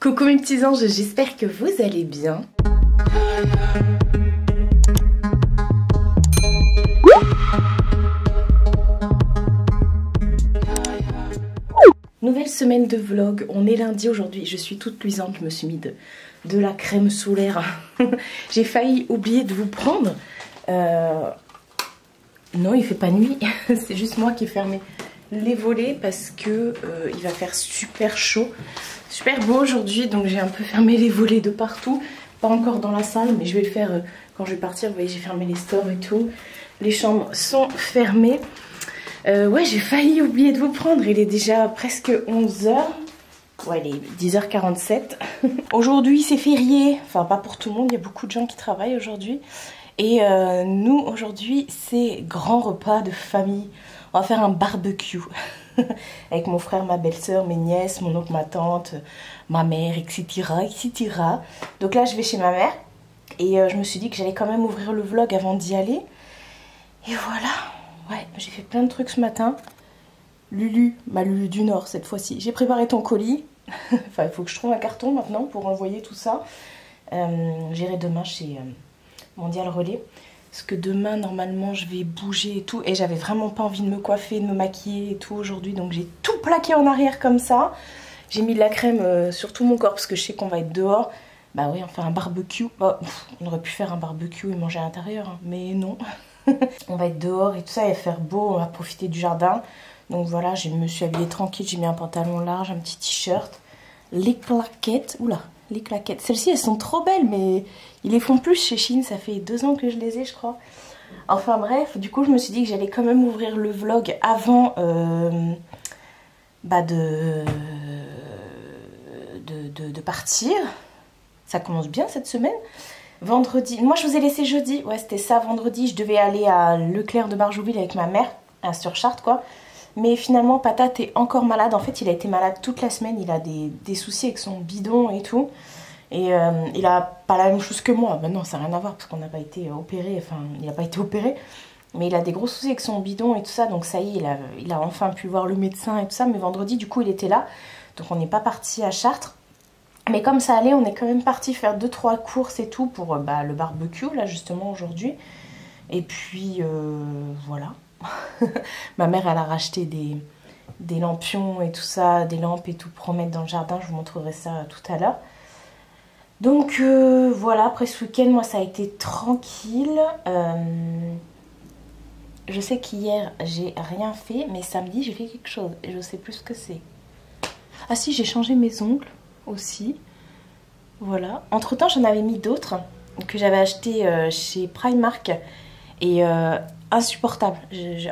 Coucou mes petits anges, j'espère que vous allez bien. Nouvelle semaine de vlog, on est lundi aujourd'hui, je suis toute luisante, je me suis mis de la crème solaire. J'ai failli oublier de vous prendre. Non, il fait pas nuit, c'est juste moi qui ai fermé les volets parce que il va faire super chaud, super beau aujourd'hui, donc j'ai un peu fermé les volets de partout. Pas encore dans la salle, mais je vais le faire quand je vais partir. Vous voyez, j'ai fermé les stores et tout. Les chambres sont fermées. Ouais, j'ai failli oublier de vous prendre. Il est déjà presque 11 h. Ouais, il est 10h47. Aujourd'hui, c'est férié. Enfin, pas pour tout le monde. Il y a beaucoup de gens qui travaillent aujourd'hui. Et nous, aujourd'hui, c'est grand repas de famille. On va faire un barbecue. Avec mon frère, ma belle-sœur, mes nièces, mon oncle, ma tante, ma mère, etc., etc. Donc là, je vais chez ma mère. Et je me suis dit que j'allais quand même ouvrir le vlog avant d'y aller. Et voilà. Ouais, j'ai fait plein de trucs ce matin. Lulu, ma Lulu du Nord cette fois-ci. J'ai préparé ton colis. Enfin, il faut que je trouve un carton maintenant pour envoyer tout ça. J'irai demain chez Mondial Relais. Parce que demain, normalement, je vais bouger et tout. Et j'avais vraiment pas envie de me coiffer, de me maquiller et tout aujourd'hui. Donc j'ai tout plaqué en arrière comme ça. J'ai mis de la crème sur tout mon corps parce que je sais qu'on va être dehors. Bah oui, on fait un barbecue. Bah, on aurait pu faire un barbecue et manger à l'intérieur. Hein, mais non. On va être dehors et tout ça, il va faire beau, on va profiter du jardin. Donc voilà, je me suis habillée tranquille, j'ai mis un pantalon large, un petit t-shirt. Les claquettes, oula, les claquettes. Celles-ci, elles sont trop belles, mais ils les font plus chez Shein, ça fait 2 ans que je les ai, je crois. Enfin bref, du coup, je me suis dit que j'allais quand même ouvrir le vlog avant de partir. Ça commence bien cette semaine. Vendredi, moi je vous ai laissé jeudi, ouais c'était ça, vendredi je devais aller à Leclerc de Barjouville avec ma mère, sur Chartres quoi. Mais finalement Patate est encore malade, en fait il a été malade toute la semaine, il a des soucis avec son bidon et tout. Et il a pas la même chose que moi, ben non ça n'a rien à voir parce qu'on n'a pas été opéré, enfin il n'a pas été opéré. Mais il a des gros soucis avec son bidon et tout ça, donc ça y est, il a enfin pu voir le médecin et tout ça. Mais vendredi du coup il était là, donc on n'est pas parti à Chartres. Mais comme ça allait, on est quand même parti faire 2-3 courses et tout pour le barbecue, là justement aujourd'hui. Et puis voilà. Ma mère, elle a racheté des lampions et tout ça, des lampes et tout pour mettre dans le jardin. Je vous montrerai ça tout à l'heure. Donc voilà, après ce week-end, moi ça a été tranquille. Je sais qu'hier, j'ai rien fait, mais samedi, j'ai fait quelque chose. Et je sais plus ce que c'est. Ah si, j'ai changé mes ongles aussi, voilà. Entre temps j'en avais mis d'autres que j'avais acheté chez Primark et insupportable.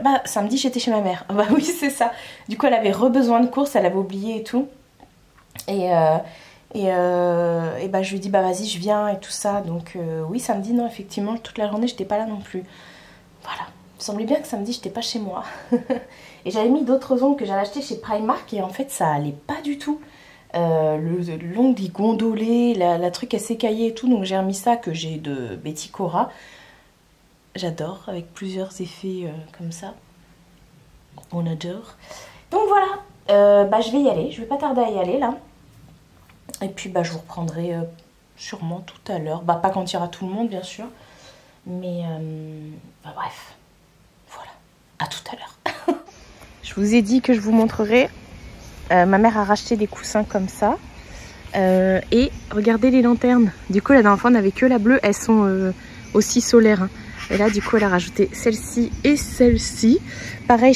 Bah, samedi j'étais chez ma mère, bah oui c'est ça, du coup elle avait besoin de courses, elle avait oublié et tout et bah je lui ai dit bah vas-y je viens et tout ça, donc oui samedi non effectivement toute la journée j'étais pas là non plus, voilà. Il semblait bien que samedi j'étais pas chez moi. Et j'avais mis d'autres ongles que j'avais acheté chez Primark et en fait ça allait pas du tout. L'ongle il gondolait, la truc elle s'écaillait et tout, donc j'ai remis ça que j'ai de Betty Cora. J'adore, avec plusieurs effets comme ça. On adore. Donc voilà, bah je vais y aller, je vais pas tarder à y aller là. Et puis bah je vous reprendrai sûrement tout à l'heure. Bah pas quand il y aura tout le monde bien sûr. Mais bah bref, voilà, à tout à l'heure. Je vous ai dit que je vous montrerai. Ma mère a racheté des coussins comme ça. Et regardez les lanternes. Du coup, la dernière fois, on n'avait que la bleue. Elles sont aussi solaires. Hein. Et là, du coup, elle a rajouté celle-ci et celle-ci. Pareil,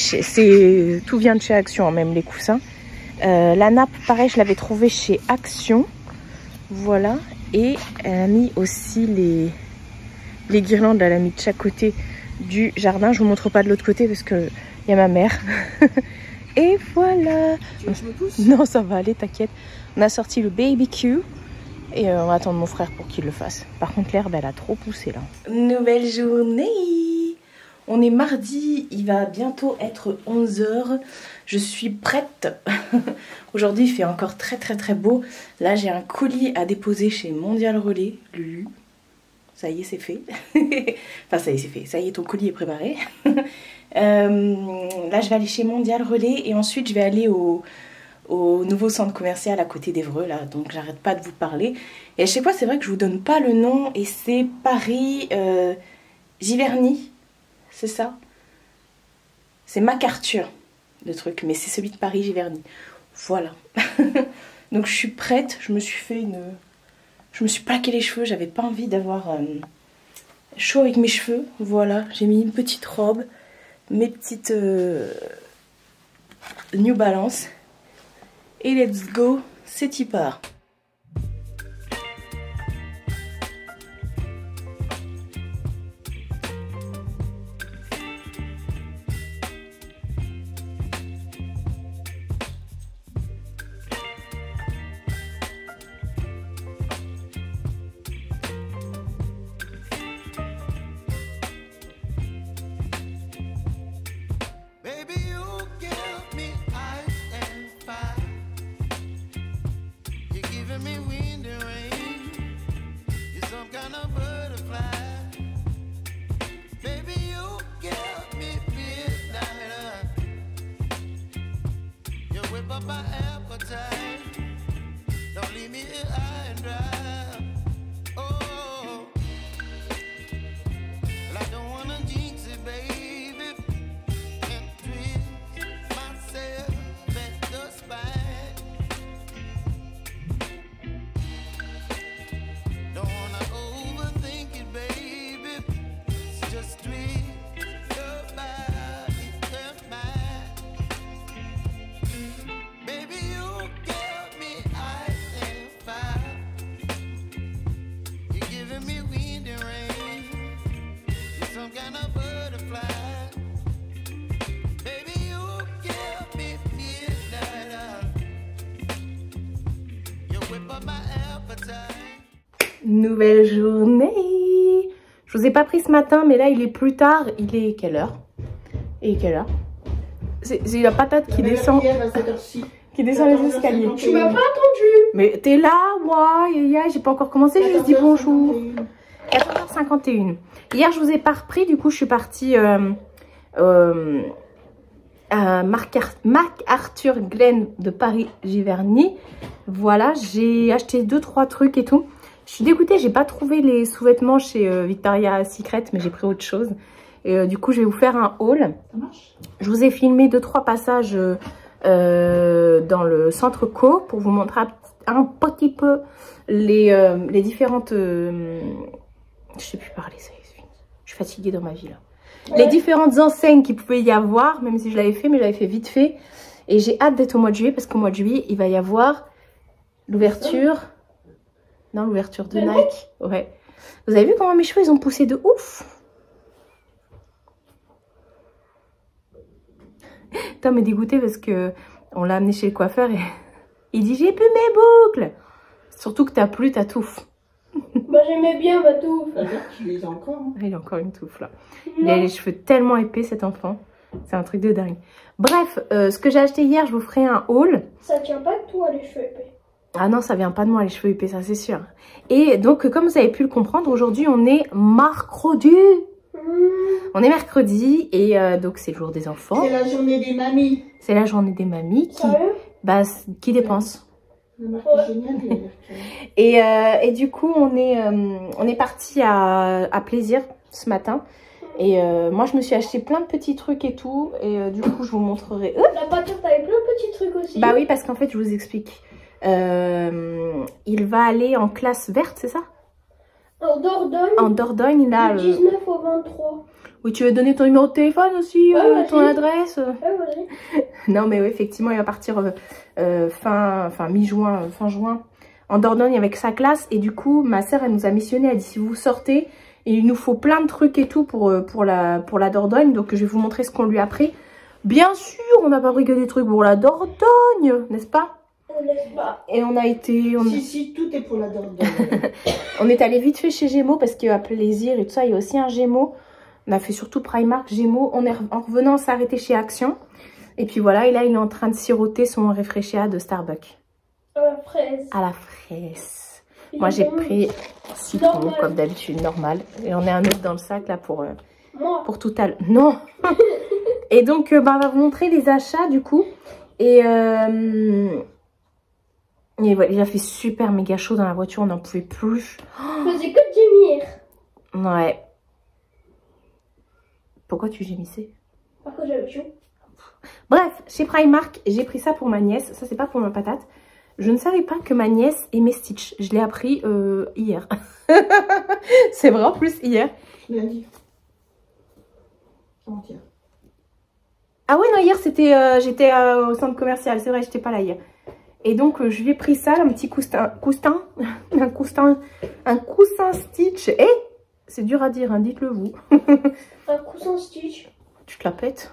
tout vient de chez Action, hein, même les coussins. La nappe, pareil, je l'avais trouvée chez Action. Voilà. Et elle a mis aussi les guirlandes. Elle a mis de chaque côté du jardin. Je vous montre pas de l'autre côté parce qu'il y a ma mère. Et voilà. Tu veux que je me pousse ? Non, ça va aller, t'inquiète. On a sorti le BBQ et on va attendre mon frère pour qu'il le fasse. Par contre, l'herbe, elle a trop poussé là. Nouvelle journée. On est mardi, il va bientôt être 11 h. Je suis prête. Aujourd'hui, il fait encore très très très beau. Là, j'ai un colis à déposer chez Mondial Relais, Lulu. Ça y est, c'est fait. Enfin, ça y est, c'est fait. Ça y est, ton colis est préparé. Là, je vais aller chez Mondial Relais et ensuite, je vais aller au au nouveau centre commercial à côté d'Évreux, là, donc j'arrête pas de vous parler. Et à chaque fois, c'est vrai que je vous donne pas le nom, et c'est Paris Giverny, c'est ça? C'est MacArthur, le truc, mais c'est celui de Paris Giverny. Voilà. Donc je suis prête, je me suis fait une... Je me suis plaqué les cheveux, j'avais pas envie d'avoir chaud avec mes cheveux. Voilà, j'ai mis une petite robe, mes petites New Balance. Et let's go, c'est y part. Nouvelle journée. Je vous ai pas pris ce matin, mais là il est plus tard. Il est quelle heure? Et quelle heure? C'est la patate qui descend. Qui descend les escaliers. Tu m'as pas attendu. Mais t'es là, moi. J'ai pas encore commencé, je dis bonjour. 14h51. Hier je vous ai pas repris, du coup je suis partie à MacArthur Glen de Paris Giverny. Voilà, j'ai acheté 2-3 trucs et tout. Je suis dégoûtée, j'ai pas trouvé les sous-vêtements chez Victoria's Secret, mais j'ai pris autre chose. Et du coup, je vais vous faire un haul. Je vous ai filmé 2-3 passages dans le centre Co pour vous montrer un petit peu les différentes... je sais plus parler, ça y est, c'est fini. Je suis fatiguée dans ma vie là. Ouais. Les différentes enseignes qu'il pouvait y avoir, même si je l'avais fait, mais je l'avais fait vite fait. Et j'ai hâte d'être au mois de juillet parce qu'au mois de juillet, il va y avoir l'ouverture... Non, l'ouverture de Nike. Ouais. Vous avez vu comment mes cheveux, ils ont poussé de ouf? Tom est dégoûté parce que on l'a amené chez le coiffeur et il dit j'ai plus mes boucles. Surtout que t'as plus ta touffe. Bah j'aimais bien ma touffe. Tu les as encore hein? Il a encore une touffe là. Non. Il a les cheveux tellement épais cet enfant. C'est un truc de dingue. Bref, ce que j'ai acheté hier, je vous ferai un haul. Ça tient pas de toi les cheveux épais. Ah non, ça vient pas de moi les cheveux épais, ça c'est sûr. Et donc, comme vous avez pu le comprendre, aujourd'hui on est mercredi. On est mercredi et donc c'est le jour des enfants. C'est la journée des mamies. C'est la journée des mamies qui dépensent. Et du coup, on est parti à Plaisir ce matin. Et moi, je me suis acheté plein de petits trucs et tout. Et du coup, je vous montrerai. La pâture, t'avais plein de petits trucs aussi. Bah oui, parce qu'en fait, je vous explique. Il va aller en classe verte, c'est ça? En Dordogne. En Dordogne, il a... Du 19 au 23. Oui, tu veux donner ton numéro de téléphone aussi, ton adresse? Ouais, vas-y. Non, mais oui, effectivement, il va partir fin juin, en Dordogne avec sa classe. Et du coup, ma sœur, elle nous a missionné. Elle dit, si vous sortez, il nous faut plein de trucs et tout pour la Dordogne. Donc, je vais vous montrer ce qu'on lui a pris. Bien sûr, on n'a pas pris que des trucs pour la Dordogne, n'est-ce pas? Et on a été... Si, tout est pour la Dordogne. On est allé vite fait chez Gémeaux parce qu'à Plaisir et tout ça, il y a aussi un Gémeaux. On a fait surtout Primark, Gémeaux. En revenant, on s'est arrêté chez Action. Et puis voilà, et là, il est en train de siroter son réfreshia de Starbucks. À la fraise. À la fraise. Moi, j'ai pris citron, comme d'habitude, normal. Et on a un autre dans le sac, là, pour tout à l'heure. Non. Et donc, on va vous montrer les achats, du coup. Et voilà, il a fait super méga chaud dans la voiture, on n'en pouvait plus. Je faisais que gémir. Ouais. Pourquoi tu gémissais? Parce que j'avais chaud. Bref, chez Primark, j'ai pris ça pour ma nièce. Ça, c'est pas pour ma patate. Je ne savais pas que ma nièce aimait Stitch. Je l'ai appris hier. C'est vrai en plus, hier. Lundi. Avant-hier. Ah ouais, non, hier, c'était j'étais au centre commercial. C'est vrai, j'étais pas là hier. Et donc, je lui ai pris ça, un petit coussin Stitch. Et c'est dur à dire, hein, dites-le vous. Un coussin Stitch. Tu te la pètes?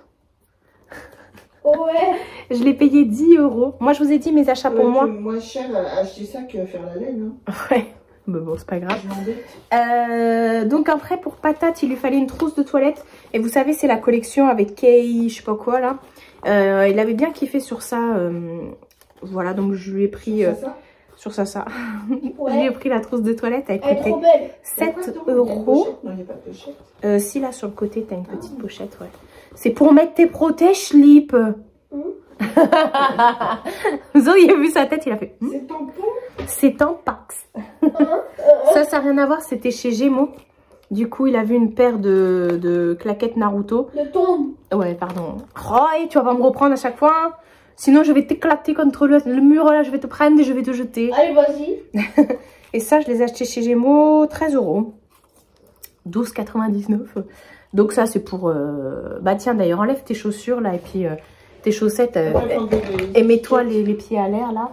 Ouais. Je l'ai payé 10 €. Moi, je vous ai dit mes achats pour moi. Moins cher à acheter ça que faire la laine. Hein. Ouais, mais bon, c'est pas grave. Je m'embête. Donc après, pour patate, il lui fallait une trousse de toilette. Et vous savez, c'est la collection avec Kay, je sais pas quoi, là. Il avait bien kiffé sur ça. Voilà, donc je lui ai pris... sur ça. Ouais. Je lui ai pris la trousse de toilette. Elle Elle est coûtait trop belle. 7 Il y a une €. pochette? Non, il n'y a pas de pochette. Si, là, sur le côté, t'as une petite pochette, ouais. C'est pour mettre tes protège-slip. Vous auriez vu sa tête, il a fait... C'est tampon? C'est en Pax. Ça n'a rien à voir, c'était chez Gémeaux. Du coup, il a vu une paire de claquettes Naruto. Le tombe. Ouais, pardon. Oh, et tu vas pas me reprendre à chaque fois, hein. Sinon, je vais t'éclater contre le mur, là, je vais te prendre et je vais te jeter. Allez, vas-y. Et ça, je les ai achetés chez Gémeaux, 13 €. 12,99 €. Donc ça, c'est pour... Bah tiens, d'ailleurs, enlève tes chaussures, là, et puis tes chaussettes, et mets-toi les pieds à l'air, là.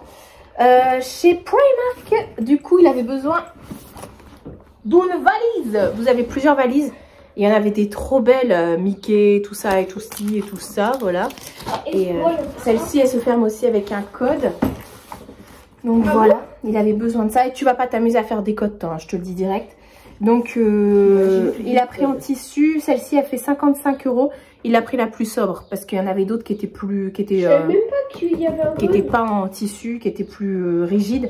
Chez Primark, du coup, il avait besoin d'une valise. Vous avez plusieurs valises. Il y en avait des trop belles, Mickey, tout ça et tout ci et tout ça, voilà. Et celle-ci, elle se ferme aussi avec un code. Donc voilà, il avait besoin de ça. Et tu vas pas t'amuser à faire des codes, toi, hein, je te le dis direct. Donc il a pris en tissu. Celle-ci, elle fait 55 €. Il a pris la plus sobre parce qu'il y en avait d'autres qui étaient plus... Je savais même pas qu'il y avait un qui n'étaient pas en tissu, qui étaient plus rigides.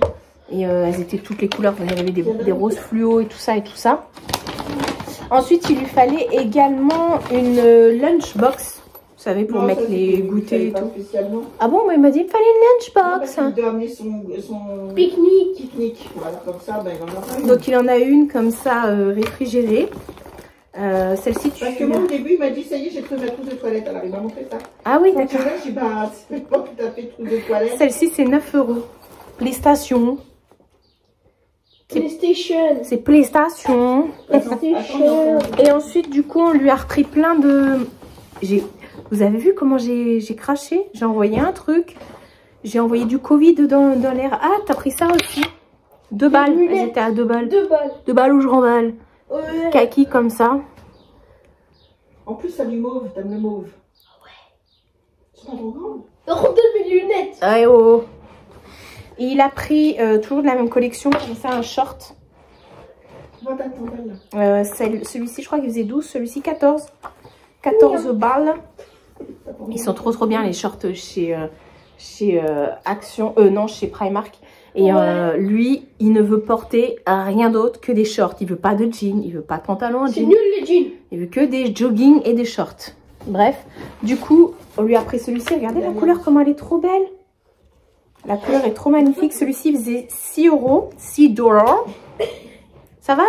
Et elles étaient toutes les couleurs. Il y avait des roses fluo et tout ça et tout ça. Ensuite, il lui fallait également une lunchbox. Vous savez, pour mettre les goûters et tout. Ah bon, mais il m'a dit qu'il fallait une lunchbox. Il doit amener son pique-nique. Voilà, comme ça, ben, il en a une. Donc, il en a une comme ça, réfrigérée. Celle-ci, tu... Parce que moi, au début, il m'a dit, ça y est, j'ai trouvé ma trousse de toilette. Alors, il m'a montré ça. Ah oui, d'accord. d'accord. Là, j'ai dit, bah, c'est pas tout à fait trousse de toilette. Celle-ci, c'est 9 €. PlayStation. PlayStation. C'est PlayStation. PlayStation. Et ensuite, du coup, on lui a repris plein de... Vous avez vu comment j'ai craché? J'ai envoyé un truc. J'ai envoyé du Covid dans l'air. Ah, t'as pris ça aussi? 2 balles. Elles étaient à 2 balles. 2 balles. 2 balles ou je remballe. Ouais. Kaki comme ça. En plus, ça a du mauve. T'aimes le mauve? Ouais. C'est pas trop grand. Redonne mes lunettes. Ouais, oh. Et il a pris toujours de la même collection, comme ça, un short. Celui-ci, je crois qu'il faisait 12, celui-ci 14. 14 balles. Ils sont trop bien, les shorts chez Action. Non, chez Primark. Et lui, il ne veut porter rien d'autre que des shorts. Il veut pas de jeans, il veut pas de pantalon en jean. C'est nul les jeans. Il veut que des jogging et des shorts. Bref, du coup, on lui a pris celui-ci. Regardez la couleur, comment elle est trop belle. La couleur est trop magnifique. Celui-ci faisait 6 €. 6 $. Ça va,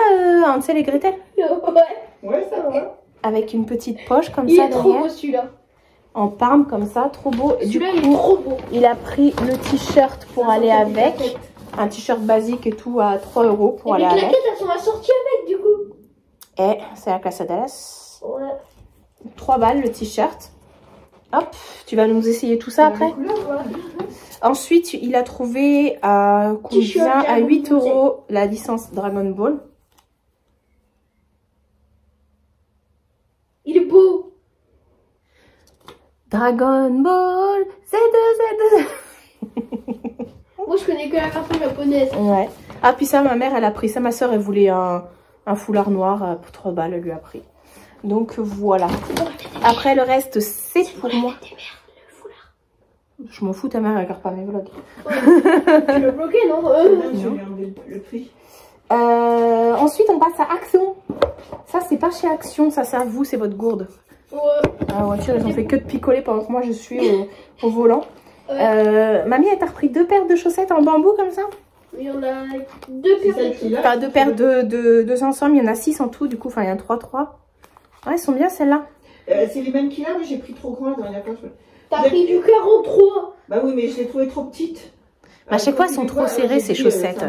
Hansel et Gretel? Ouais, ça va. Avec une petite poche comme Il ça est trop derrière. beau celui-là. En parme comme ça, trop beau. Et du Celui-là, coup, il est trop beau. il a pris le t-shirt pour aller avec. Un t-shirt basique et tout à 3 € pour aller avec. avec. Les claquettes, elles sont assorties avec du coup. Et c'est la classe à Dallas. Ouais. 3 balles le t-shirt. Hop, tu vas nous essayer tout ça après. Ensuite, il a trouvé à combien? À 8 € la licence Dragon Ball. Il est beau. Dragon Ball Z2Z2. Moi, je connais que la version japonaise. Ouais. Ah, puis ça, ma mère, elle a pris ça. Ma soeur, elle voulait un foulard noir pour 3 balles. Elle lui a pris. Donc, voilà. Après, le reste, c'est pour moi. Je m'en fous, ta mère, elle regarde pas mes vlogs. Tu l'as bloqué, non? Je lui ai enlevé le prix. Ensuite, on passe à Action. Ça, c'est pas chez Action. Ça, c'est à vous, c'est votre gourde. Ouais. La voiture, ils ont fait que de picoler pendant que moi, je suis au volant. Mamie, elle t'a repris 2 paires de chaussettes en bambou comme ça? Il y en a 2 paires. Enfin, 2 paires de ensemble, il y en a 6 en tout, du coup, enfin, il y en a 3. Ouais, elles sont bien celles-là. C'est les mêmes qu'il a, mais j'ai pris trop grand la dernière fois. T'as pris du 43. Bah oui, mais je l'ai trouvé trop petite. À chaque fois, elles sont trop serrées, ces chaussettes.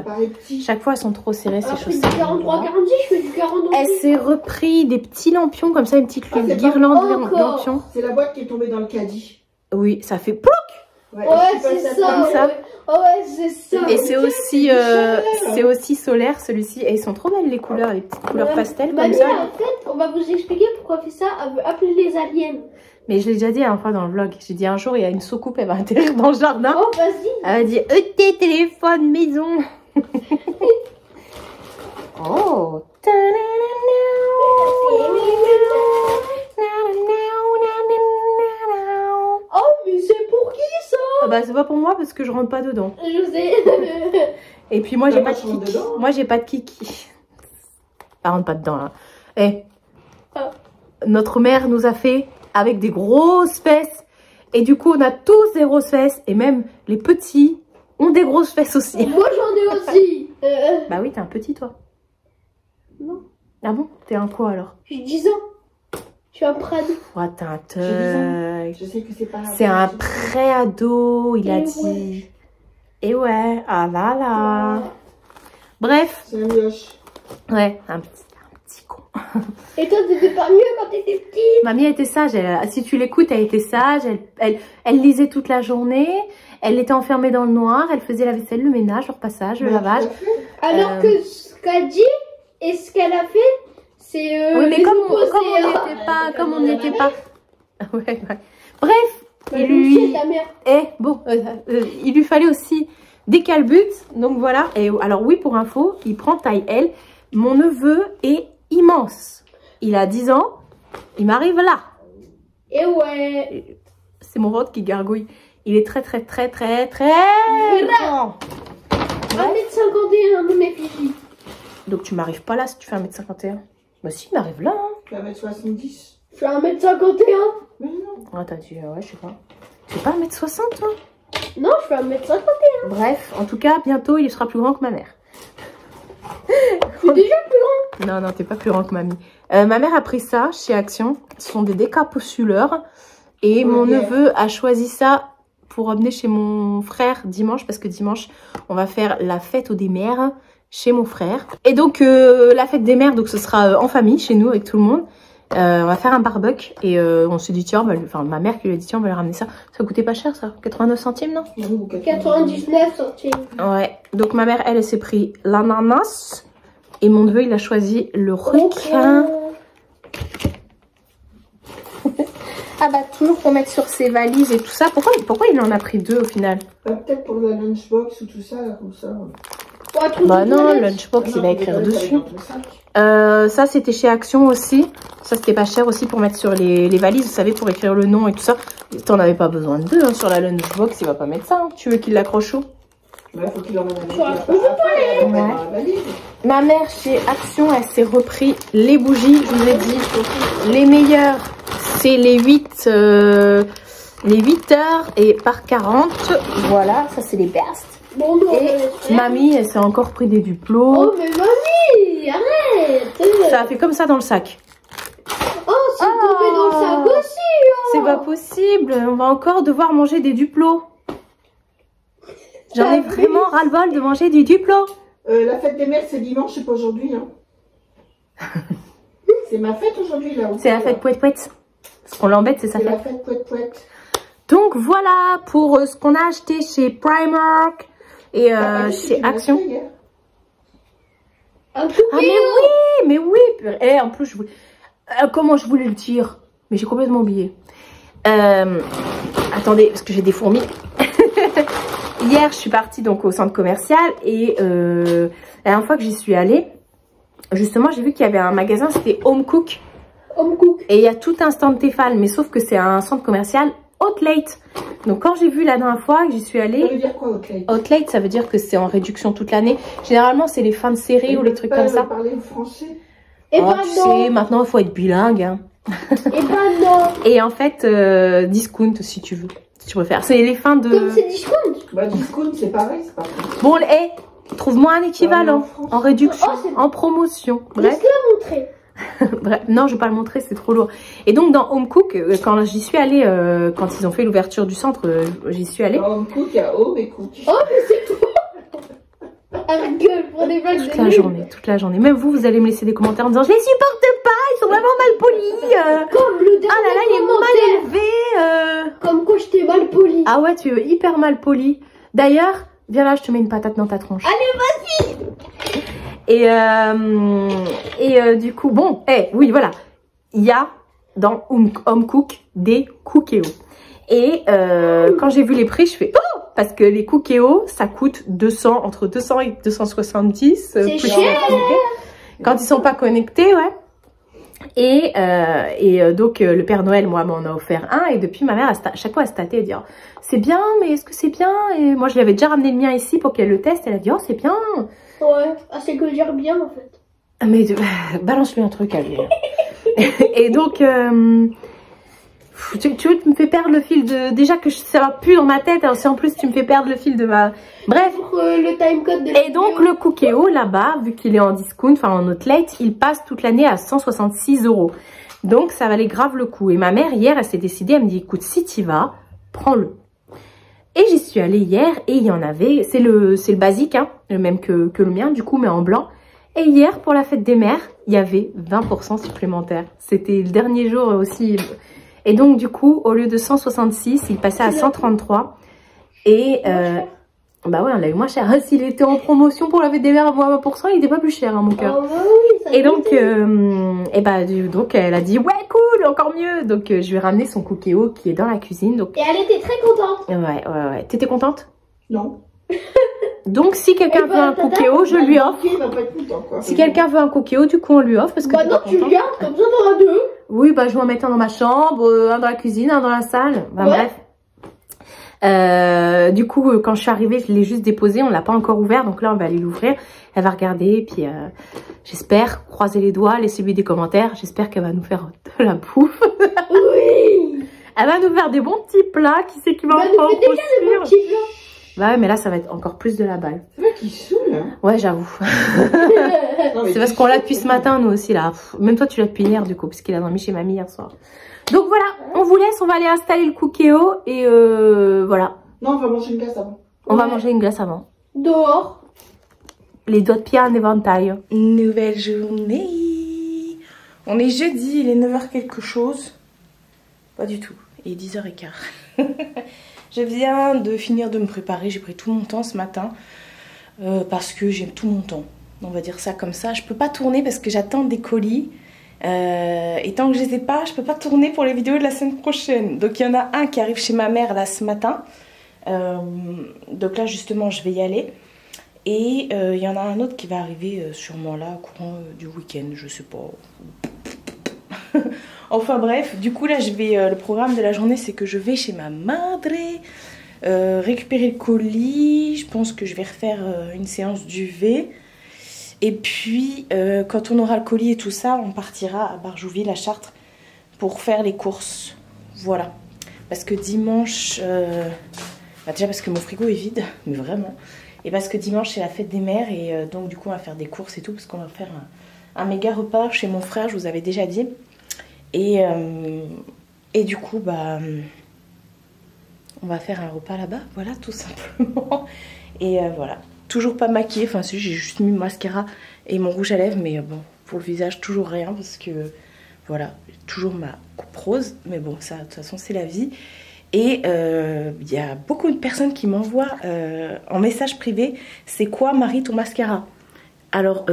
Chaque fois, elles sont trop serrées, ces chaussettes. Je fais du 43, 46, je fais du 42. Elle s'est repris des petits lampions, comme ça, une petite guirlande de lampions. C'est la boîte qui est tombée dans le caddie. Oui, ça fait plouc. Ouais, c'est ça. Ouais, c'est ça. Et c'est aussi solaire, celui-ci. Et ils sont trop belles, les couleurs, les petites couleurs pastel, comme ça. En fait, on va vous expliquer pourquoi elle fait ça. Elle veut appeler les aliens. Mais je l'ai déjà dit une fois dans le vlog. J'ai dit un jour, il y a une soucoupe, elle va atterrir dans le jardin. Oh, vas-y. Elle va dire ET, téléphone, maison. Oh. Oh, mais c'est pour qui ça? Ah bah, c'est pas pour moi parce que je rentre pas dedans. Je sais. Et puis moi, j'ai pas de kiki. Moi, j'ai pas de kiki. Elle rentre pas dedans, là. Notre mère nous a fait avec des grosses fesses. Et du coup, on a tous des grosses fesses. Et même les petits ont des grosses fesses aussi. Moi, j'en ai aussi. Bah oui, t'es un petit, toi. Non. Ah bon? T'es un quoi, alors? J'ai 10 ans. Je suis un prado. Oh, t'es un Je sais que c'est pas... C'est un pré-ado, il a dit. Et ouais, ah là là. Bref. C'est un mioche. Ouais, un petit con. Et toi, t'étais pas mieux quand t'étais petite? Mamie était sage, si tu l'écoutes, elle était sage, elle lisait toute la journée, elle était enfermée dans le noir, elle faisait la vaisselle, le ménage, le repassage, le lavage. Alors que ce qu'elle dit et ce qu'elle a fait, c'est... oui, mais comme on n'y était pas... Ouais. Bref, il lui fallait aussi des calbutes, donc voilà. Et alors oui, pour info, il prend taille L. Mon neveu est immense. Il a 10 ans, il m'arrive là. Et ouais. C'est mon ventre qui gargouille. Il est très grand. 1m51 de mes filles. Donc tu m'arrives pas là si tu fais 1m51. Bah si, il m'arrive là. Hein. Tu vas 1m70. Je fais 1m51. Mais non. Ah, t'as dit, ouais, je sais pas. Tu fais pas 1m60 toi? Non, je fais 1m51. Bref, en tout cas, bientôt il sera plus grand que ma mère. Je suis déjà plus grand. Non, t'es pas plus grand que mamie. Ma mère a pris ça chez Action. Ce sont des décapsuleurs. Et mon neveu a choisi ça pour emmener chez mon frère dimanche. Parce que dimanche, on va faire la fête des mères chez mon frère. Et donc, la fête des mères, donc ce sera en famille, chez nous, avec tout le monde. On va faire un barbecue. Et on s'est dit, tiens, ma mère qui lui a dit, tiens, on va lui ramener ça. Ça coûtait pas cher, ça? 89 centimes, non? 99 centimes. Ouais. Donc, ma mère, elle s'est pris l'ananas. Et mon neveu, il a choisi le requin. Ah bah, toujours pour mettre sur ses valises et tout ça. Pourquoi il en a pris 2 au final? Peut-être pour la lunchbox ou tout ça, là, comme ça. Bah non, le lunchbox, il va écrire dessus. Ça, c'était chez Action aussi. Ça, c'était pas cher aussi pour mettre sur les valises, vous savez, pour écrire le nom et tout ça. T'en avais pas besoin de 2 hein, sur la lunchbox, il va pas mettre ça. Hein. Tu veux qu'il l'accroche où? Ouais, faut qu'il l'emmène Ma mère, chez Action, elle s'est repris les bougies. Je vous ai dit, les meilleures, c'est les 8 heures et par 40. Voilà, ça, c'est les best. Bon, et mamie, elle s'est encore pris des duplos. Oh, mais mamie, arrête. Ça a fait comme ça dans le sac. Oh, c'est tombé dans le sac aussi. Oh. C'est pas possible. On va encore devoir manger des duplos. J'en ai vraiment ras-le-bol de manger du duplo. La fête des mères, c'est dimanche, c'est pas aujourd'hui. Hein. C'est ma fête aujourd'hui, là. C'est la fête pouette-pouette. Ce qu'on l'embête, c'est sa fête. C'est la fête pouette-pouette. Donc voilà pour ce qu'on a acheté chez Primark et chez Action. Ah mais oui. Et en plus, comment je voulais le dire? Mais j'ai complètement oublié. Attendez, parce que j'ai des fourmis. Hier, je suis partie donc au centre commercial et la dernière fois que j'y suis allée, justement, j'ai vu qu'il y avait un magasin, c'était Home Cook. Home Cook. Et il y a tout un stand Tefal, mais sauf que c'est un centre commercial Outlet. Donc quand j'ai vu la dernière fois que j'y suis allée... Ça veut dire quoi, Outlet? Outlet, ça veut dire que c'est en réduction toute l'année. Généralement, c'est les fins de série ou les trucs comme ça. Parler français? Et oh, tu sais, maintenant, il faut être bilingue. Hein. Et ben non. Et en fait, discount si tu veux. si tu préfères. C'est les fins de... Comme c'est discount. Bah, discount, c'est pareil, c'est pas pareil. Bon, trouve-moi un équivalent. En réduction, en promotion. Bref. Laisse-la montrer. Bref, non, je vais pas le montrer, c'est trop lourd. Et donc dans Home Cook, quand j'y suis allée, quand ils ont fait l'ouverture du centre, j'y suis allée. Dans Home Cook, il y a Home et Cook. Oh, mais c'est toi. Arrête, gueule, pour des blagues Toute la journée, toute la journée. Même vous allez me laisser des commentaires en disant je les supporte pas, ils sont vraiment mal polis. Comme le dernier Ah là là, il est mal élevé. Comme quoi je t'ai mal poli. Ah ouais, tu es hyper mal poli. D'ailleurs, viens là, je te mets une patate dans ta tronche. Allez, vas-y. Et du coup, bon, oui, voilà. Il y a dans Home Cook des Cookéo. Et quand j'ai vu les prix, je fais oh, parce que les Cookéo, ça coûte entre 200 et 270. C'est cher. Quand ils sont pas connectés, ouais. Et donc le Père Noël, moi, m'en a offert un. Et depuis, ma mère, à chaque fois, elle se tâtait, elle dit oh, c'est bien, mais est-ce que c'est bien? Et moi, je lui avais déjà ramené le mien ici pour qu'elle le teste. Elle a dit oh, c'est bien. Ouais, c'est que dire bien en fait. Mais balance-lui un truc à lui. Et donc, tu me fais perdre le fil de... Déjà que ça va plus dans ma tête, alors si en plus tu me fais perdre le fil de ma... Bref. Pour le timecode de Et donc le Cookéo là-bas, vu qu'il est en discount, enfin en outlet, il passe toute l'année à 166 €. Donc ça valait grave le coup. Et ma mère hier, elle s'est décidée, elle me dit écoute, si t'y vas, prends-le. Et j'y suis allée hier et il y en avait, c'est le basique, hein, le même que le mien du coup, mais en blanc. Et hier, pour la fête des mères, il y avait 20% supplémentaire. C'était le dernier jour aussi. Et donc du coup, au lieu de 166, il passait à 133. Et bah ouais, on l'a eu moins cher. S'il était en promotion pour la fête des mères à 20%, il était pas plus cher, hein, mon cœur. Oh, bah oui, ça et donc, donc elle a dit ouais cool, encore mieux. Donc je lui ai ramené son Cookéo qui est dans la cuisine. Donc et elle était très contente. ouais. T'étais contente? Non. Donc si quelqu'un veut un Cookéo, je lui offre. Il va pas être content, quoi. Si quelqu'un veut un Cookéo, du coup on lui offre parce que bah non, tu le gardes, comme ça t'auras deux. Oui, bah je vais en mettre un dans ma chambre, un dans la cuisine, un dans la salle. Bah, ouais. Bref. Du coup, quand je suis arrivée, je l'ai juste déposé, on l'a pas encore ouvert, donc là on va aller l'ouvrir. Elle va regarder, puis j'espère, croiser les doigts, laissez-lui des commentaires. J'espère qu'elle va nous faire de la bouffe. Oui. Elle va nous faire des bons petits plats. Qui c'est qui va en prendre au sûr? Bah ouais, mais là ça va être encore plus de la balle. C'est vrai qu'il saoule, hein. Ouais, j'avoue. C'est parce qu'on l'a depuis ce matin, nous aussi, là. Même toi, tu l'as depuis hier, du coup, parce qu'il a dormi chez mamie hier soir. Donc voilà, on vous laisse, on va aller installer le Cookéo et voilà. Non, on va manger une glace avant. On va manger une glace avant. Dehors. Les doigts de pied en éventail. Nouvelle journée. On est jeudi, il est 9h quelque chose. Pas du tout, il est 10h15. Je viens de finir de me préparer, j'ai pris tout mon temps ce matin. Parce que j'aime tout mon temps. On va dire ça comme ça. Je peux pas tourner parce que j'attends des colis. Et tant que je les ai pas, je peux pas tourner pour les vidéos de la semaine prochaine. Donc il y en a un qui arrive chez ma mère là ce matin. Donc là justement je vais y aller. Et il y en a un autre qui va arriver sûrement là au courant du week-end, je sais pas. Enfin bref, du coup là je vais, le programme de la journée c'est que je vais chez ma madre, récupérer le colis. Je pense que je vais refaire une séance d'UV. Et puis quand on aura le colis et tout ça, on partira à Barjouville, à Chartres, pour faire les courses. Voilà. Parce que dimanche, bah déjà parce que mon frigo est vide, mais vraiment. Et parce que dimanche c'est la fête des mères et donc du coup on va faire des courses et tout, parce qu'on va faire un méga repas chez mon frère, je vous avais déjà dit. Et du coup bah on va faire un repas là-bas, voilà, tout simplement. Et voilà, toujours pas maquillée, enfin si, j'ai juste mis mon mascara et mon rouge à lèvres, mais bon, pour le visage toujours rien, parce que voilà, toujours ma coupe rose, mais bon, ça de toute façon c'est la vie. Et il y a beaucoup de personnes qui m'envoient en message privé, c'est quoi Marie ton mascara? Alors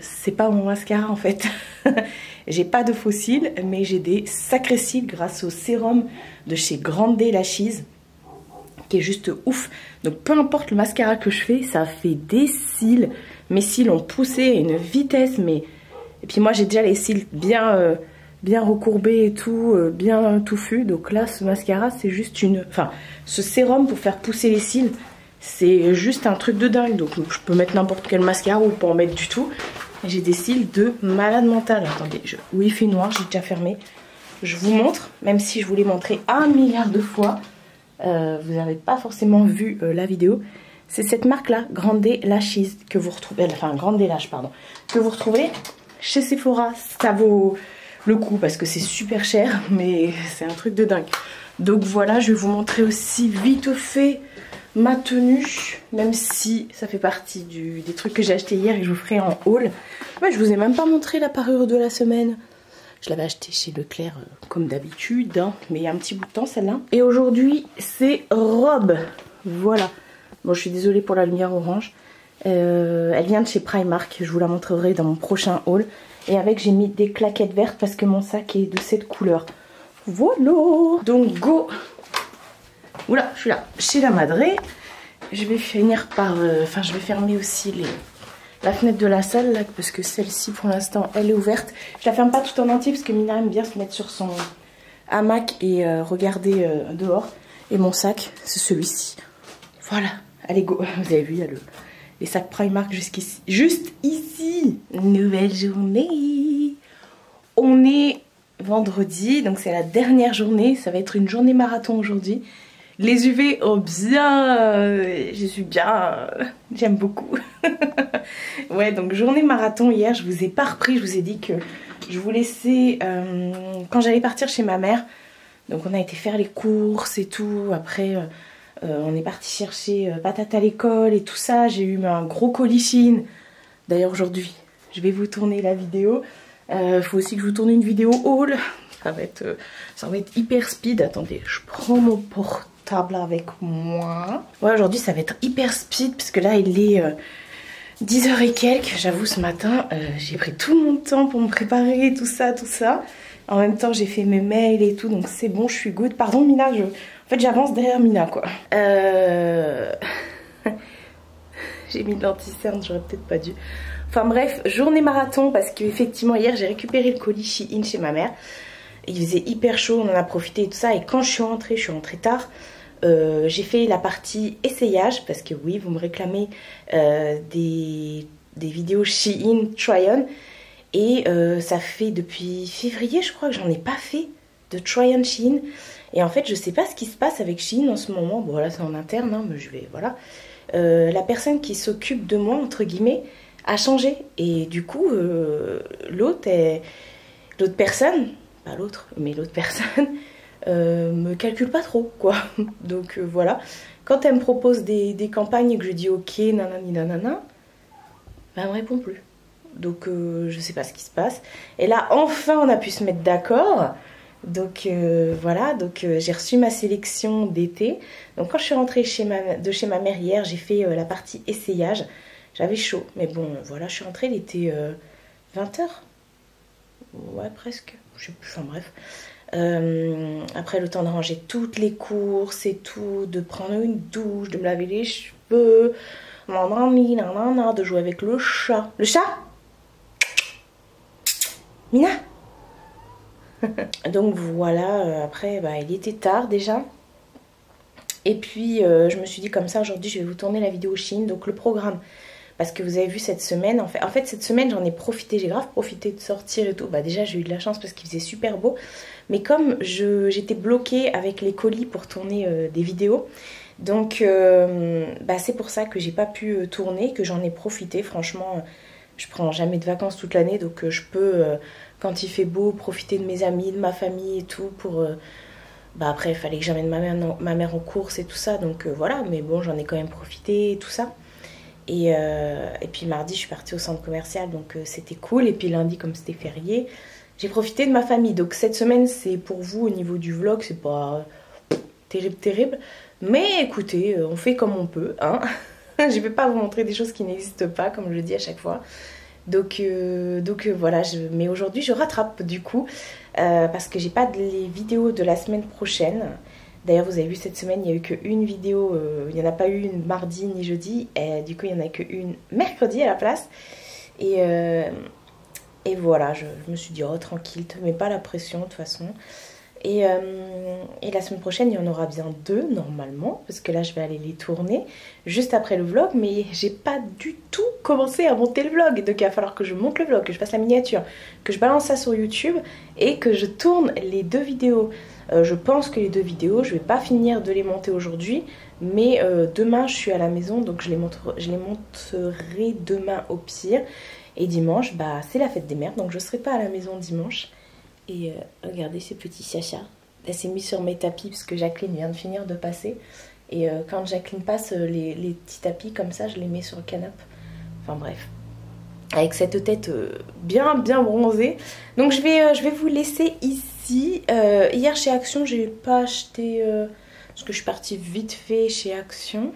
c'est pas mon mascara en fait. J'ai pas de faux cils, mais j'ai des sacrés cils grâce au sérum de chez Grande Lashes, qui est juste ouf. Donc peu importe le mascara que je fais, ça fait des cils. Mes cils ont poussé à une vitesse, mais... Et puis moi j'ai déjà les cils bien, bien recourbés et tout, bien touffus. Donc là ce mascara c'est juste une... Enfin ce sérum pour faire pousser les cils, c'est juste un truc de dingue. Donc je peux mettre n'importe quel mascara ou pas en mettre du tout. J'ai des cils de malade mental. Attendez, oui il fait noir, j'ai déjà fermé. Je vous montre, même si je vous l'ai montré 1 milliard de fois. vous n'avez pas forcément vu la vidéo. C'est cette marque-là, Grande Lashes, que vous retrouvez, enfin Grande Lash, pardon, que vous retrouvez chez Sephora. Ça vaut le coup parce que c'est super cher, mais c'est un truc de dingue. Donc voilà, je vais vous montrer aussi vite fait ma tenue, même si ça fait partie des trucs que j'ai acheté hier et que je vous ferai en haul. Ouais, je vous ai même pas montré la parure de la semaine. Je l'avais acheté chez Leclerc comme d'habitude, hein, mais il y a un petit bout de temps celle-là. Et aujourd'hui, c'est robe. Voilà. Bon, je suis désolée pour la lumière orange. Elle vient de chez Primark. Je vous la montrerai dans mon prochain haul. Et avec, j'ai mis des claquettes vertes parce que mon sac est de cette couleur. Voilà. Donc, go. Oula, je suis là. Chez la Madré. Je vais finir par... Enfin, je vais fermer aussi la fenêtre de la salle là, parce que celle-ci pour l'instant elle est ouverte. Je la ferme pas tout en entier parce que Mina aime bien se mettre sur son hamac et regarder dehors. Et mon sac c'est celui-ci. Voilà, allez go. Vous avez vu, il y a les sacs Primark jusqu'ici. Juste ici. Nouvelle journée. On est vendredi, donc c'est la dernière journée. Ça va être une journée marathon aujourd'hui. Les UV ont bien... je suis bien... J'aime beaucoup. Ouais, donc journée marathon hier, je vous ai pas repris. Je vous ai dit que je vous laissais... quand j'allais partir chez ma mère. Donc on a été faire les courses et tout. Après, on est parti chercher patates à l'école et tout ça. J'ai eu un gros colis Shein. D'ailleurs aujourd'hui, je vais vous tourner la vidéo. Faut aussi que je vous tourne une vidéo haul. Ça va être hyper speed. Attendez, je prends mon portable avec moi. Ouais, aujourd'hui ça va être hyper speed parce que là il est 10h et quelques. J'avoue ce matin j'ai pris tout mon temps pour me préparer, tout ça. En même temps j'ai fait mes mails et tout, donc c'est bon, je suis good. Pardon Mina, en fait j'avance derrière Mina quoi. J'ai mis de l'anti-cerne, j'aurais peut-être pas dû. Enfin bref, journée marathon parce qu'effectivement hier j'ai récupéré le colis Shein chez ma mère. Il faisait hyper chaud, on en a profité et tout ça. Et quand je suis rentrée tard, j'ai fait la partie essayage. Parce que oui, vous me réclamez des vidéos Shein Try-on. Et ça fait depuis février, je crois que j'en ai pas fait de Try-on Shein. Et en fait, je sais pas ce qui se passe avec Shein en ce moment. Bon là c'est en interne, hein, mais je vais, voilà. La personne qui s'occupe de moi, entre guillemets, a changé. Et du coup, l'autre personne... pas l'autre, mais l'autre personne, me calcule pas trop, quoi. Donc voilà, quand elle me propose des campagnes et que je dis ok, nanani nanana, ben elle me répond plus. Donc je sais pas ce qui se passe. Et là, enfin, on a pu se mettre d'accord. Donc voilà, donc j'ai reçu ma sélection d'été. Donc quand je suis rentrée de chez ma mère hier, j'ai fait la partie essayage. J'avais chaud, mais bon, voilà, je suis rentrée, il était 20h. Ouais, presque. Je sais plus, enfin bref. Après le temps de ranger toutes les courses et tout, de prendre une douche, de me laver les cheveux, de jouer avec le chat. Le chat Mina. Donc voilà, après bah, il était tard déjà. Et puis je me suis dit comme ça aujourd'hui je vais vous tourner la vidéo Shein, donc le programme. Parce que vous avez vu cette semaine, en fait cette semaine j'en ai profité, j'ai grave profité de sortir et tout. Bah déjà j'ai eu de la chance parce qu'il faisait super beau. Mais comme j'étais bloquée avec les colis pour tourner des vidéos, donc bah, c'est pour ça que j'ai pas pu tourner, que j'en ai profité. Franchement, je prends jamais de vacances toute l'année, donc je peux, quand il fait beau, profiter de mes amis, de ma famille et tout pour... bah après il fallait que j'amène ma mère en course et tout ça, donc voilà, mais bon j'en ai quand même profité et tout ça. Et puis mardi je suis partie au centre commercial, donc c'était cool. Et puis lundi comme c'était férié, j'ai profité de ma famille. Donc cette semaine c'est pour vous au niveau du vlog, c'est pas terrible. Mais écoutez, on fait comme on peut, hein. Je vais pas vous montrer des choses qui n'existent pas, comme je le dis à chaque fois. Donc voilà, mais aujourd'hui je rattrape du coup, parce que j'ai pas les vidéos de la semaine prochaine. D'ailleurs vous avez vu cette semaine il n'y a eu qu'une vidéo, il n'y en a pas eu une mardi ni jeudi, et du coup il n'y en a qu'une mercredi à la place. Et voilà, je me suis dit oh tranquille, te mets pas la pression de toute façon. Et la semaine prochaine, il y en aura bien 2 normalement, parce que là je vais aller les tourner juste après le vlog, mais j'ai pas du tout commencé à monter le vlog, donc il va falloir que je monte le vlog, que je fasse la miniature, que je balance ça sur YouTube et que je tourne les 2 vidéos. Je pense que les 2 vidéos, je vais pas finir de les monter aujourd'hui, mais demain je suis à la maison, donc je les monterai demain au pire. Et dimanche, bah c'est la fête des mères, donc je serai pas à la maison dimanche. Et regardez ces petits Sacha. Elle s'est mise sur mes tapis parce que Jacqueline vient de finir de passer. Et quand Jacqueline passe, les petits tapis comme ça, je les mets sur le canapé. Enfin bref. Avec cette tête bien bronzée. Donc je vais vous laisser ici. Hier chez Action, j'ai pas acheté... parce que je suis partie vite fait chez Action.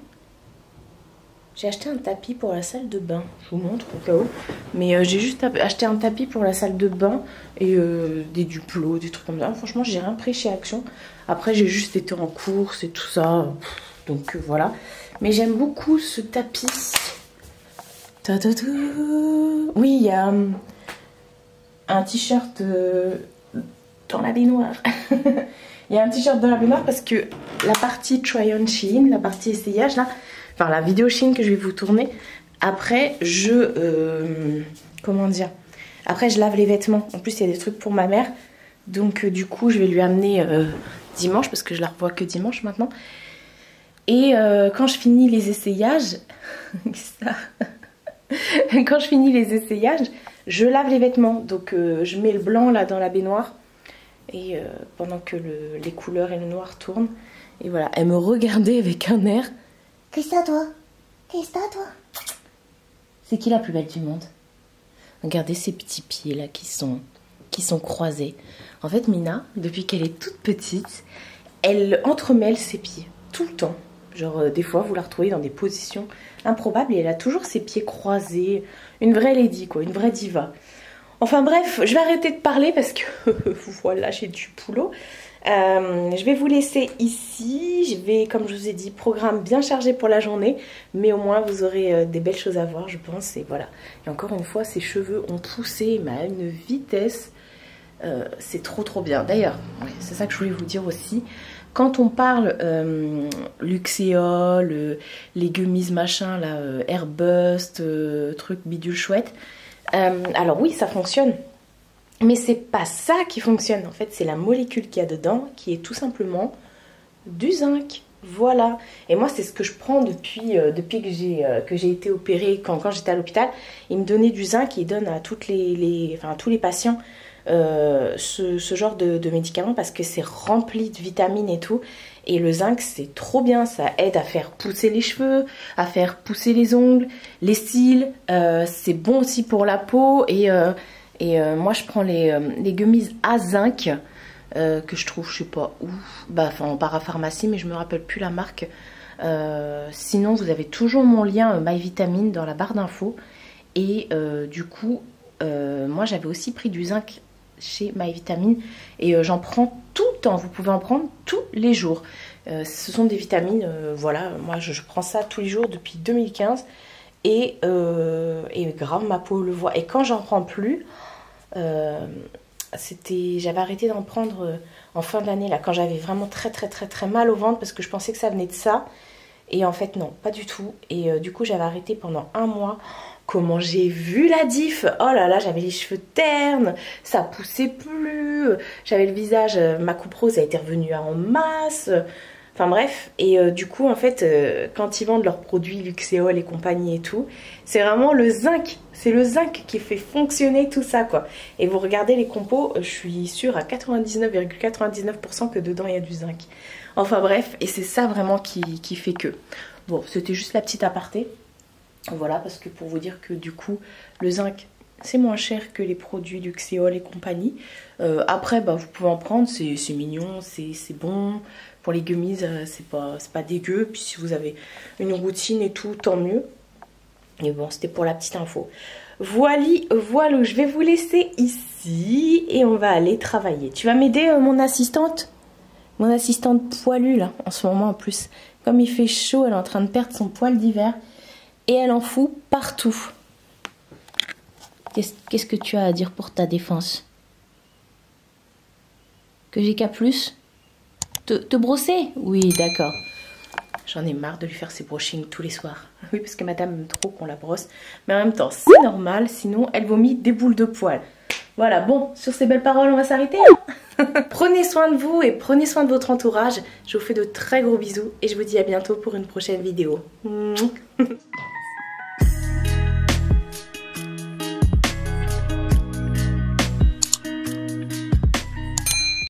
J'ai acheté un tapis pour la salle de bain, je vous montre au cas où. Mais j'ai juste acheté un tapis pour la salle de bain et des duplos, des trucs comme ça. Franchement, j'ai rien pris chez Action. Après, j'ai juste été en course et tout ça. Donc voilà. Mais j'aime beaucoup ce tapis. Oui, il y a un t-shirt dans la baignoire. Il y a un t-shirt dans la baignoire parce que la partie try-on Shein, la partie essayage là... Enfin, la vidéo Shein que je vais vous tourner. Après, comment dire? Après, je lave les vêtements. En plus, il y a des trucs pour ma mère. Donc, du coup, je vais lui amener dimanche. Parce que je la revois que dimanche maintenant. Et quand je finis les essayages... quand je finis les essayages, je lave les vêtements. Donc, je mets le blanc là dans la baignoire. Et pendant que les couleurs et le noir tournent. Et voilà, elle me regardait avec un air... Qu'est-ce que t'as toi? Qu'est-ce que t'as toi? C'est qui la plus belle du monde? Regardez ces petits pieds là qui sont croisés. En fait Mina, depuis qu'elle est toute petite, elle entremêle ses pieds tout le temps. Genre des fois vous la retrouvez dans des positions improbables et elle a toujours ses pieds croisés. Une vraie lady quoi, une vraie diva. Enfin bref, je vais arrêter de parler parce que voilà, j'ai du boulot. Je vais vous laisser ici. Je vais, comme je vous ai dit, programme bien chargé pour la journée. Mais au moins vous aurez des belles choses à voir, je pense. Et voilà. Et encore une fois, ses cheveux ont poussé mais à une vitesse. C'est trop bien. D'ailleurs, ouais, c'est ça que je voulais vous dire aussi. Quand on parle Luxéol, les gummies machin, là, Airbust, truc bidule chouette. Alors oui, ça fonctionne. Mais c'est pas ça qui fonctionne. En fait, c'est la molécule qu'il y a dedans qui est tout simplement du zinc. Voilà. Et moi, c'est ce que je prends depuis que j'ai été opérée. Quand j'étais à l'hôpital, ils me donnaient du zinc et ils donnent à tous les patients ce genre de médicaments parce que c'est rempli de vitamines et tout. Et le zinc, c'est trop bien. Ça aide à faire pousser les cheveux, à faire pousser les ongles, les cils. C'est bon aussi pour la peau et moi je prends les gummies à zinc que je trouve, je sais pas où, bah enfin en parapharmacie mais je me rappelle plus la marque. Sinon vous avez toujours mon lien MyVitamine dans la barre d'infos. Et du coup moi j'avais aussi pris du zinc chez MyVitamine et j'en prends tout le temps. Vous pouvez en prendre tous les jours. Ce sont des vitamines, voilà, moi je prends ça tous les jours depuis 2015 et grave ma peau le voit. Et quand j'en prends plus, j'avais arrêté d'en prendre en fin d'année là, quand j'avais vraiment très mal au ventre parce que je pensais que ça venait de ça. Et en fait non, pas du tout. Et du coup j'avais arrêté pendant un mois. Comment j'ai vu la diff! Oh là là, j'avais les cheveux ternes, ça poussait plus, j'avais le visage, ma coupe rose a été revenue en masse. Enfin bref, et du coup en fait quand ils vendent leurs produits Luxéol et compagnie et tout, c'est vraiment le zinc, c'est le zinc qui fait fonctionner tout ça quoi. Et vous regardez les compos, je suis sûre à 99,99% que dedans il y a du zinc. Enfin bref, et c'est ça vraiment qui fait que. Bon, c'était juste la petite aparté. Voilà, parce que pour vous dire que du coup le zinc c'est moins cher que les produits Luxéol et compagnie. Après bah, vous pouvez en prendre, c'est mignon, c'est bon. Pour les gummies c'est pas dégueu. Puis si vous avez une routine et tout, tant mieux. Et bon, c'était pour la petite info. Voilà, je vais vous laisser ici et on va aller travailler. Tu vas m'aider mon assistante? Mon assistante poilue là en ce moment en plus. Comme il fait chaud, elle est en train de perdre son poil d'hiver. Et elle en fout partout. Qu'est-ce que tu as à dire pour ta défense? Que j'ai qu'à plus te brosser? Oui, d'accord. J'en ai marre de lui faire ses brushings tous les soirs. Oui, parce que madame aime trop qu'on la brosse. Mais en même temps, c'est normal, sinon elle vomit des boules de poils. Voilà, bon, sur ces belles paroles, on va s'arrêter. Prenez soin de vous et prenez soin de votre entourage. Je vous fais de très gros bisous et je vous dis à bientôt pour une prochaine vidéo.